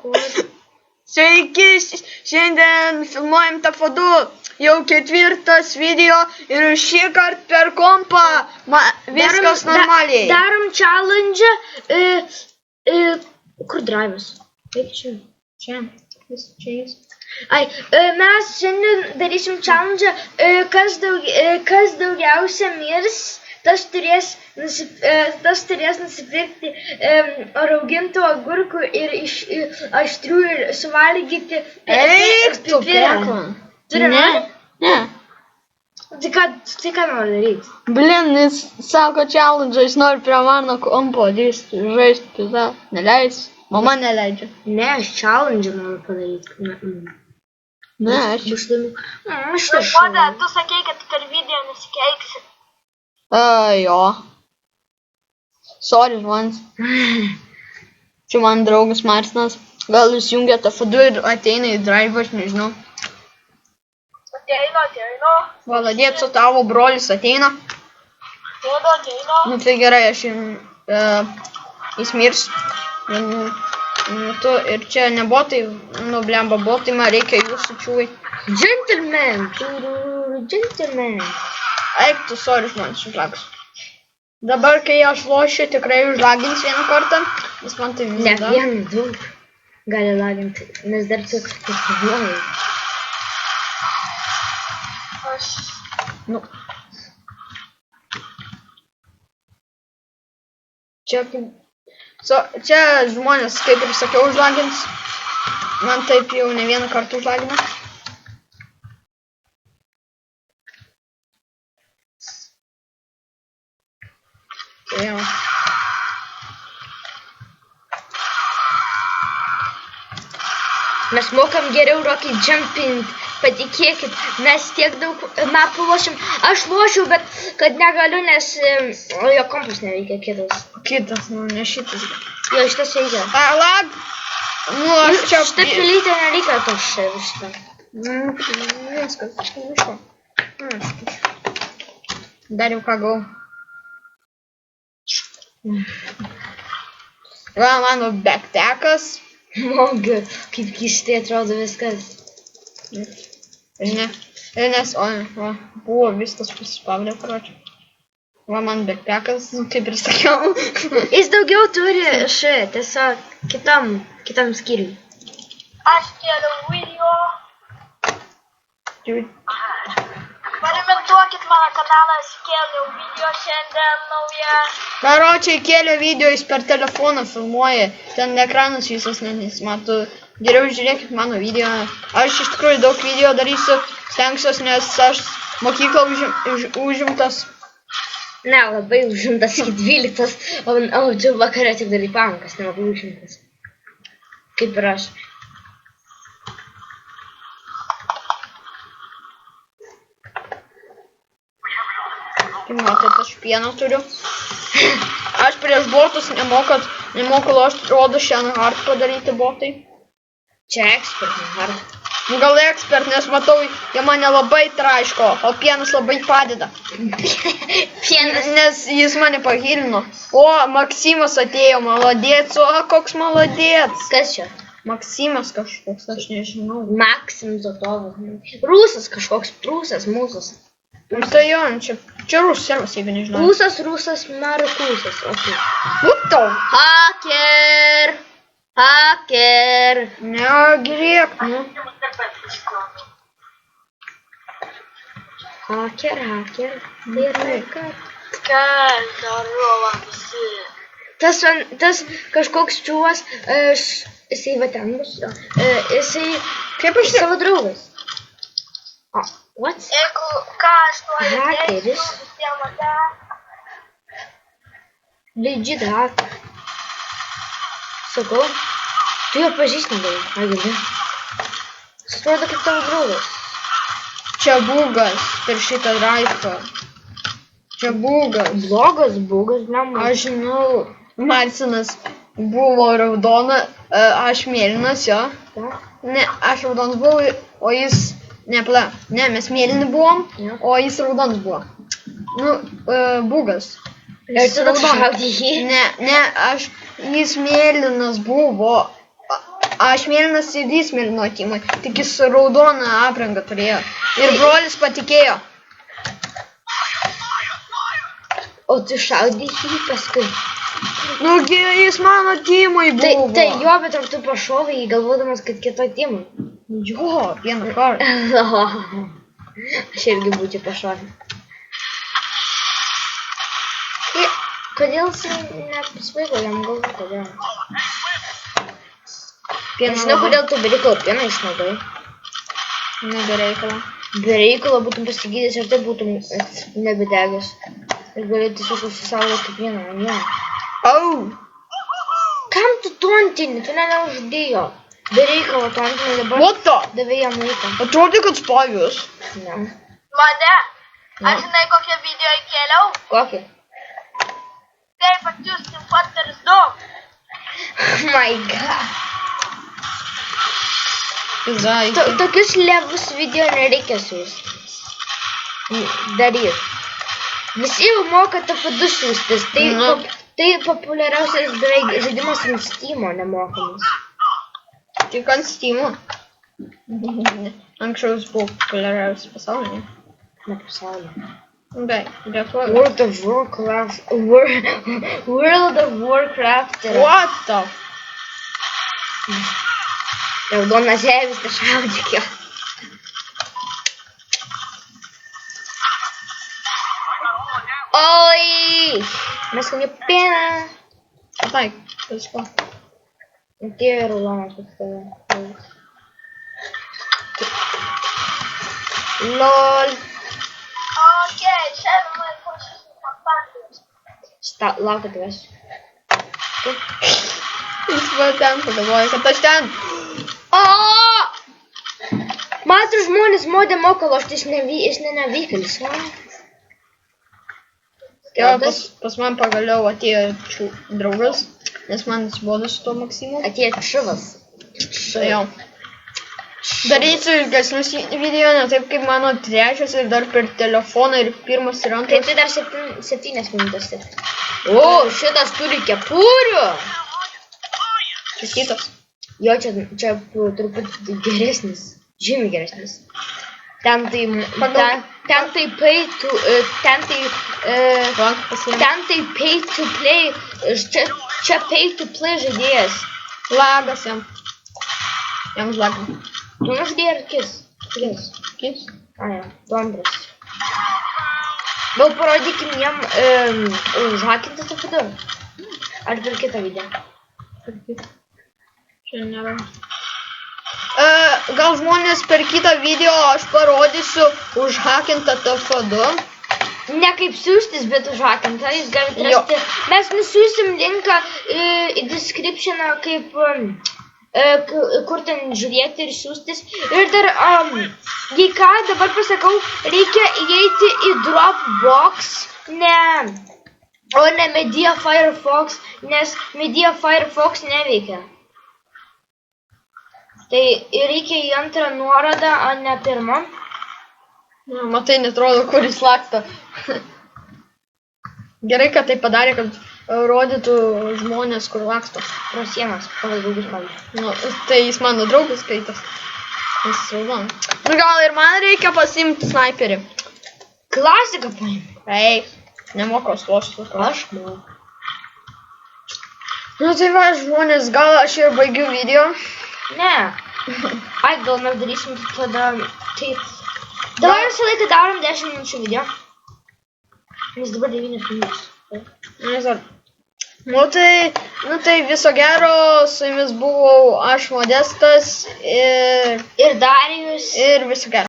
Sveiki, šiandien filmuojam TF2, jau 4 video ir šį kartą per kompą, viskas normaliai. Darom challenge, kur drive'as? Kaip čia? Čia jis. Mes šiandien darysim challenge, kas daugiausia mirs, tas turės nusipirkti raugintų agurkų ir aštrių ir suvalgyti pipirą. Ne. Tai ką nori daryti? Blin, jis sako challenge, jis nori prie mano kompo žaisti pizą. Neleis? Mama neleidžia. Ne, aš challenge noriu padaryti. Ne, aš. Škoda, tu sakei, kad per video nesikeiksi. Jo. Sorry, žmonės. Čia man draugas Martinas. Gal jūs jungia TF2 ir ateina į drive, aš nežinau. Ateina. Valadėt su tavo brolis ateina. Ateina. Nu tai gerai, aš jis mirs. Tu ir čia ne botai, blemba botai, man reikia jūsų čiūvai. Gentleman. Eik tu, sorry, žmonės, užlagus. Dabar, kai aš lošiu, tikrai užlagins vieną kartą, nes man tai visada. Ne, vieną, du gali laginti, nes dar tu filmuoji. Čia žmonės, kaip ir sakiau, užlagins. Man taip jau ne vieną kartą užlagina. Jo. Mes mokam geriau Rocky Jumping, patikėkit, mes tiek daug mapų lošim. Aš lošiu, bet kad negaliu, nes jo kompas neveikia kitas. Kitas, ne šitas. Jo, šitas veikia. Lag! Aš čia... Šitą pilytę nereikia to šitą. Viskas, visko. Dar jau ką gau. Va, mano backpackas. Mogu, kaip keistai atrodo viskas. Nes, buvo viskas pasispavlė, karočią. Va, man backpackas, kaip ir sakiau. Jis daugiau turi tiesiog kitam skyriui. Aš kėliau video. Parementuokit mano kanalą, aš kėliau video šiandien naują. Karočiai, kėlė video, jis per telefoną filmuoja. Ten ekranas visas nesimato. Geriau žiūrėkit mano video. Aš iš tikrųjų daug video darysiu, stengsiuos, nes aš mokyklą užimtas. Ne, labai užimtas iki 12, o čia vakare tik darai pamokas, nelabai užimtas. Kaip ir aš. Kaip matot, aš pieną turiu. Aš prieš botus nemoku lošti, rodo šiandien hard padaryti botai. Čia expert, ne hard. Gal expert, nes matau, jie mane labai traiško, o pienas labai padeda. Pienas. Nes jis mane pagilino. O, Maksimas atėjo, maladėts, o koks maladėts. Kas čia? Maksimas kažkoks, aš nežinau. Maksim Zotovas. Rusas kažkoks, prūsas, mūsas. Tai jo, čia rusų servas, jeigu nežinau. Rusas, Markusas, okei. Būtau. Haker. Negriek, nu. Haker. Tai yra ką? Kas darova visi? Tas kažkoks čiūvas, jisai va ten bus, jisai Kaip aš savo draugas. What? Jeigu ką aš noriu Hakeris. sistemate. Legit hacker. Sakau, tu jo pažįsti negali, gali. Jis atrodo kaip tavo draugas. Čia bugas per šitą draifą. Čia bugas. Bugas, blem. Aš žinau, Marcinas buvo raudona, aš mėlynas, jo. Ne, aš raudonas buvau, o jis... Ne, mes mėlyni buvom, o jis raudonas buvo. Bugas. Ir tu šaudei jį? Ne, jis mėlynas buvo, Aš mėlynas CD mėlyno Timui, tik jis raudoną aprangą turėjo. Ir brolis patikėjo. O tu šaudai jį paskui. Nugi, jis mano Timui buvo. Tai jo, bet ar tu pašovai jį galvodamas, kad kito Timui? Jo, vieną kartą. Aš irgi būčiau pašovai. Kodėl jisai nepasvaigo, jam galvo, kodėl? Nežinau, kodėl tu be reikalo pieną išnaudai. Ne be reikalo. Be reikalo būtum pasigydęs ir tai būtum nebedegęs. Ir gali tiesiog užsisaugoti pieną, ne? Au! Kam tu tuntini? Tu neuždėjo. Be reikalo tuntini dabar. What the? Davai jam laiką. Atrodė, kad spavijus. Ne. Mane, aš žinai kokią video įkėliau? Kokį? Kaip atsiųsti Fanteris 2. Oh my god. Zaitė. Tokius levus video nereikia siųsti. Daryt. Visi jau moka TF2 siųstis. Tai populiariausias beveik žaidimas ant Steam'o nemokamas. Tik ant Steam'o. Anksčiau jis buvo populiariausias pasaulyje. Ne pasaulyje. Gerai, dėkuoju. World of Warcraft yra. What the? Raudonas žemės, tai šaudyk jo. Oi! Mes kokią pieną. Ataik, visko. Tie raudonas pas tave. LOL. Okei, šiandien man prašysiu Fanteris. Laukia tavęs. Jis va ten pagalvoja, kad aš ten. Matau, žmonės modė moka lošti, jis nenavykėlis. Jo, pas man pagaliau atėjo draugas, nes man atsibodo su tuo Maksimu. Atėjo šivas. Jo. Darysiu ilgesnius video, ne taip kaip mano trečias ir dar per telefoną ir pirmas ir Tai antras. tai dar 7 minutės. O, šitas turi kepurių. Čia kitas. Jo, čia truputį geresnis. Žymiai geresnis. Ten tai pay to play. Čia pay to play žaidėjas. Lagas jam. Jam lagas. Tu nuždėjai ar kis? Kis. Jo, tu antras. Gal parodykim jam užhakintą TF2. Ar per kitą video? Čia nėra. Gal žmonės per kitą video aš parodysiu užhakintą TF2. Ne kaip siūstis, bet užhakintą. Jūs galite rasti. Mes nusiųsim linką į descriptioną kaip kur ten žiūrėti ir siūstis. Ir dar, jei ką, dabar pasakau, reikia įeiti į Dropbox, o ne Media Firefox, nes Media Firefox neveikia. Tai reikia į antrą nuorodą, o ne pirmą. Matai, netrodo, kur jis laksto. Gerai, kad tai padarė, kad rodytų žmonės, kur laksto. Pro sienas, pagal draugus pavyzdžiui. Nu, tai jis mano draugas skaitas. Jis raudonas. Nu gal ir man reikia pasiimti sniperį. Klasiką paimti. Ei, nemokos lošti. Aš moku. Nu tai va, žmonės, gal aš ir baigiu video. Ne. Ai, gal mes darysim tada. Tai dabar visą laiką darom 10 minučių video. Nes dabar 9 minutės. Nu tai viso gero, su jumis buvau aš Modestas ir Darijus. Ir viso gero.